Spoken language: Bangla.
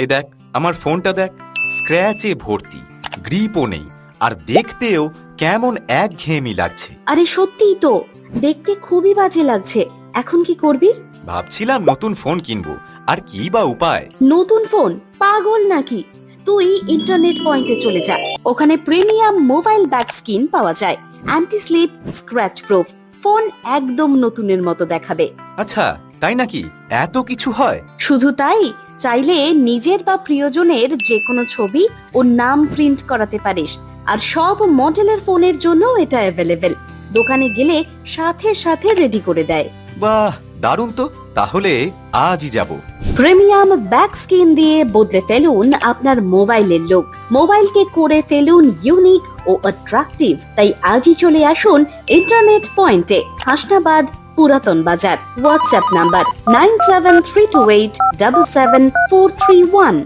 এই দেখ, আমার ফোনটা দেখ, স্ক্র্যাচে ভর্তি, গ্রিপও নেই, আর দেখতেও কেমন একঘেয়েমি লাগছে। আরে সত্যিই তো, দেখতে খুবই বাজে লাগছে। এখন কি করবি? ভাবছিলাম নতুন ফোন কিনবো, আর কি বা উপায়। নতুন ফোন? পাগল নাকি? তুই ইন্টারনেট পয়েন্টে চলে যা। ওখানে প্রিমিয়াম মোবাইল ব্যাক স্কিন পাওয়া যায়, anti slip, scratch proof. Phone একদম নতুনের মতো দেখাবে। আচ্ছা, তাই নাকি? এত কিছু হয়? শুধু তাই, চাইলে নিজের বা প্রিয়জনের যে কোনো ছবি ও নাম প্রিন্ট করাতে পারিস। আর সব মডেলের ফোনের জন্য এটা অ্যাভেলেবেল। দোকানে গেলে সাথে সাথে রেডি করে দেয়। বাহ, দারুণ তো। তাহলে আজই যাব। প্রিমিয়াম ব্যাক স্কিন দিয়ে বদলে ফেলুন আপনার মোবাইলের লুক। মোবাইলকে করে ফেলুন ইউনিক ও অ্যাট্রাকটিভ। তাই আজই চলে আসুন ইন্টারনেট পয়েন্টে, হাসনাবাদ, পুরাতন বাজার। WhatsApp number 9732877431।